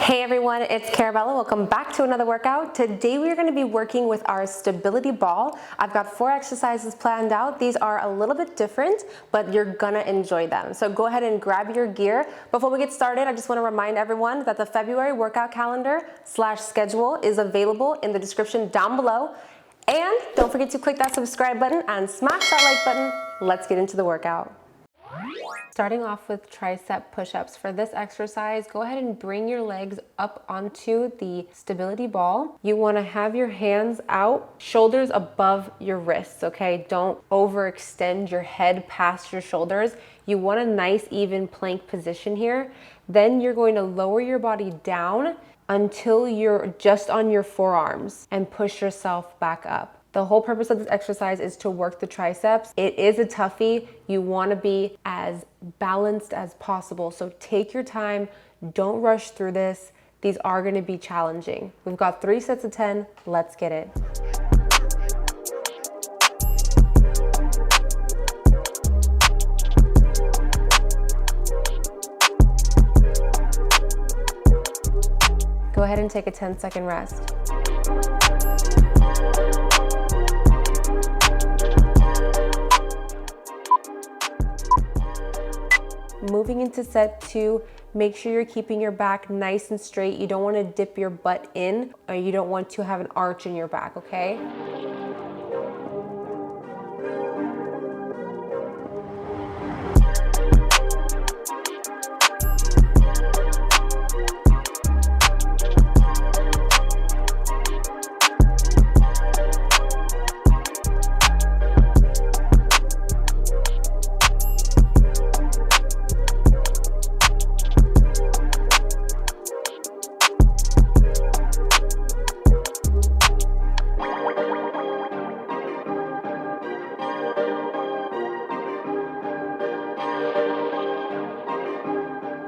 Hey everyone, it's Carabella. Welcome back to another workout. Today we are going to be working with our stability ball. I've got 4 exercises planned out. These are a little bit different, but you're gonna enjoy them. So go ahead and grab your gear. Before we get started, I just want to remind everyone that the February workout calendar / schedule is available in the description down below. And don't forget to click that subscribe button and smash that like button. Let's get into the workout. Starting off with tricep push-ups. For this exercise, go ahead and bring your legs up onto the stability ball. You want to have your hands out, shoulders above your wrists, okay? Don't overextend your head past your shoulders. You want a nice even plank position here. Then you're going to lower your body down until you're just on your forearms and push yourself back up. The whole purpose of this exercise is to work the triceps. It is a toughie. You want to be as balanced as possible. So take your time. Don't rush through this. These are going to be challenging. We've got 3 sets of 10. Let's get it. Go ahead and take a 10-second rest. Moving into set 2, make sure you're keeping your back nice and straight. You don't want to dip your butt in, or you don't want to have an arch in your back, okay?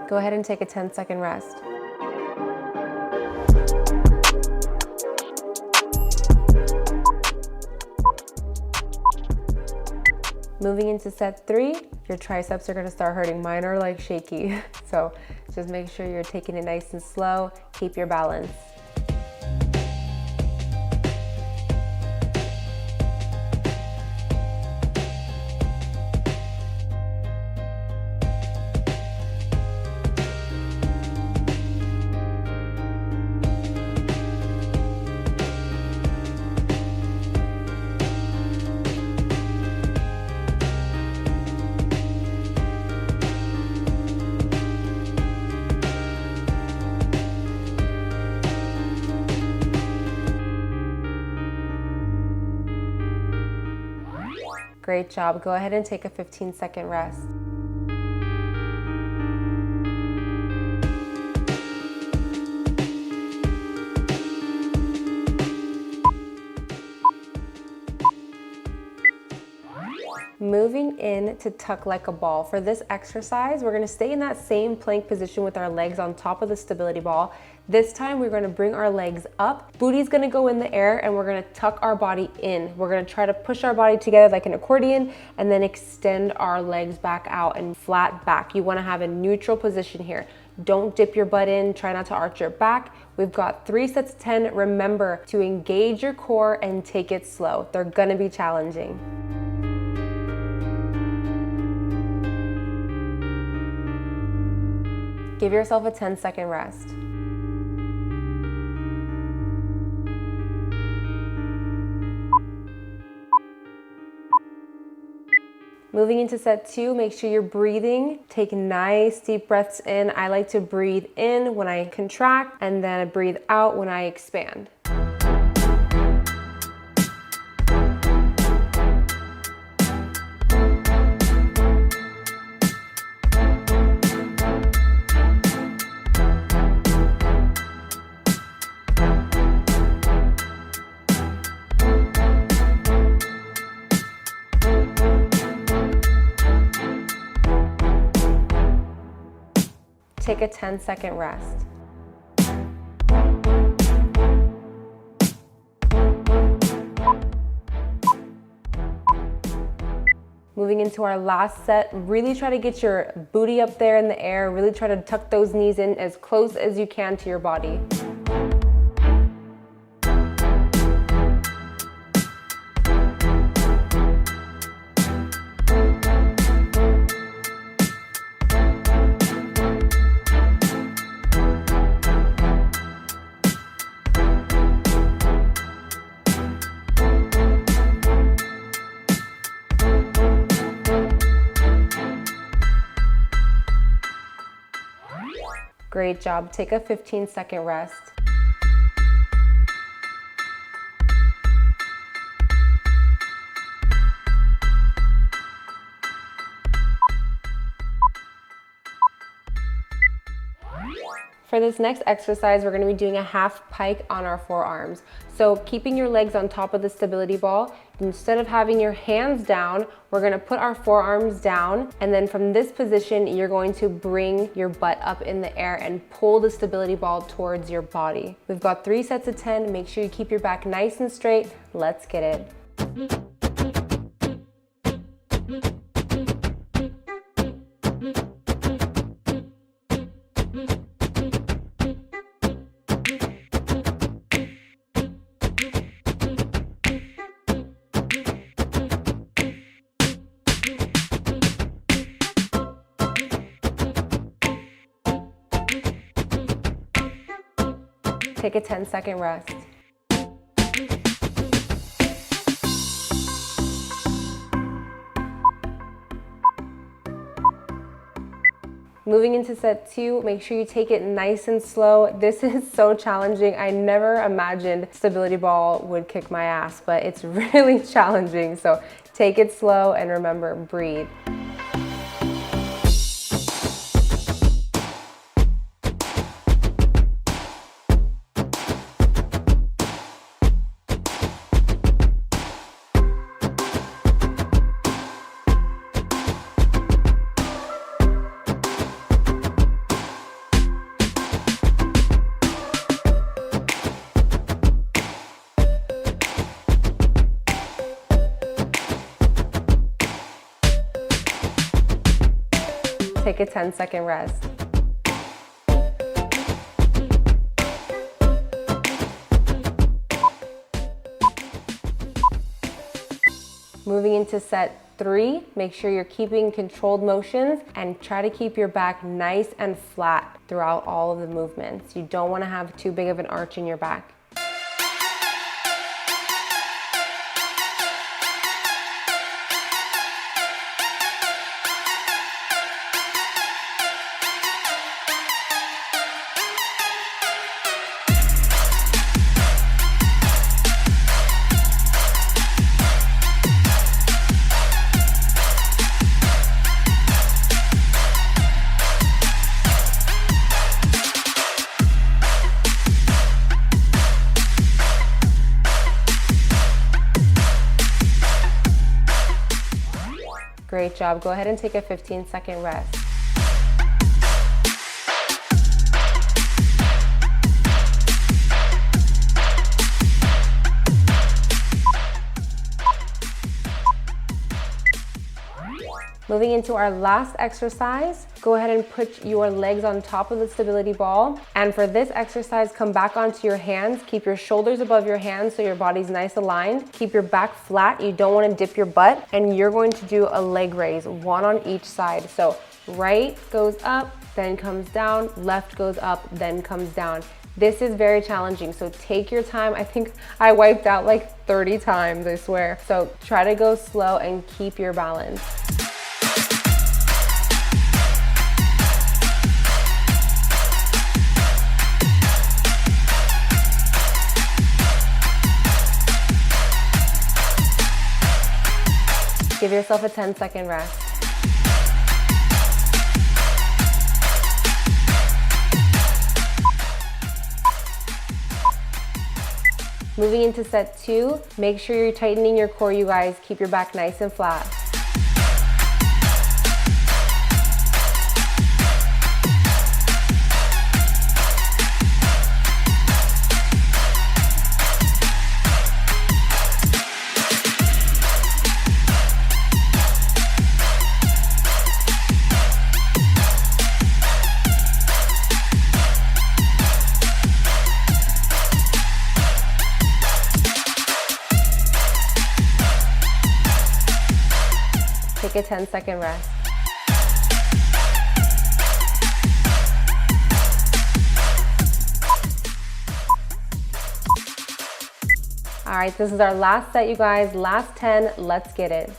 Go ahead and take a 10-second rest. Moving into set 3, your triceps are going to start hurting. Mine are like shaky. So just make sure you're taking it nice and slow. Keep your balance. Great job. Go ahead and take a 15-second rest. Moving in to tuck like a ball. For this exercise, we're going to stay in that same plank position with our legs on top of the stability ball. This time we're going to bring our legs up. Booty's going to go in the air and we're going to tuck our body in. We're going to try to push our body together like an accordion and then extend our legs back out and flat back. You want to have a neutral position here. Don't dip your butt in. Try not to arch your back. We've got 3 sets of 10. Remember to engage your core and take it slow. They're going to be challenging. Give yourself a 10-second rest. Moving into set 2, make sure you're breathing. Take nice deep breaths in. I like to breathe in when I contract and then I breathe out when I expand. Take a 10-second rest. Moving into our last set, really try to get your booty up there in the air. Really try to tuck those knees in as close as you can to your body. Great job. Take a 15-second rest. For this next exercise, we're going to be doing a half pike on our forearms. So keeping your legs on top of the stability ball, instead of having your hands down, we're going to put our forearms down, and then from this position, you're going to bring your butt up in the air and pull the stability ball towards your body. We've got 3 sets of 10. Make sure you keep your back nice and straight. Let's get it. Take a 10-second rest. Moving into set 2, make sure you take it nice and slow. This is so challenging. I never imagined stability ball would kick my ass, but it's really challenging. So take it slow and remember, breathe. Take a 10-second rest. Moving into set 3, make sure you're keeping controlled motions and try to keep your back nice and flat throughout all of the movements. You don't want to have too big of an arch in your back. Great job. Go ahead and take a 15-second rest. Moving into our last exercise, go ahead and put your legs on top of the stability ball. And for this exercise, come back onto your hands. Keep your shoulders above your hands so your body's nice aligned. Keep your back flat. You don't want to dip your butt. And you're going to do a leg raise, one on each side. So right goes up, then comes down, left goes up, then comes down. This is very challenging, so take your time. I think I wiped out like 30 times, I swear. So try to go slow and keep your balance. Give yourself a 10-second rest. Moving into set 2, make sure you're tightening your core, you guys. Keep your back nice and flat. take a 10-second rest. All right, this is our last set, you guys. Last 10, let's get it.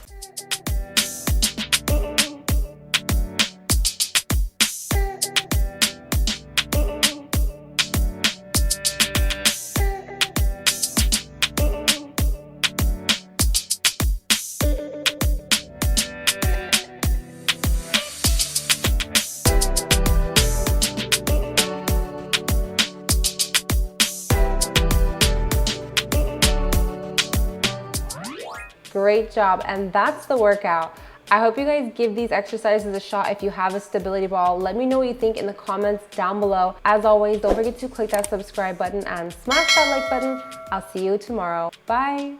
Great job, and that's the workout. I hope you guys give these exercises a shot if you have a stability ball. Let me know what you think in the comments down below. As always, don't forget to click that subscribe button and smash that like button. I'll see you tomorrow. Bye.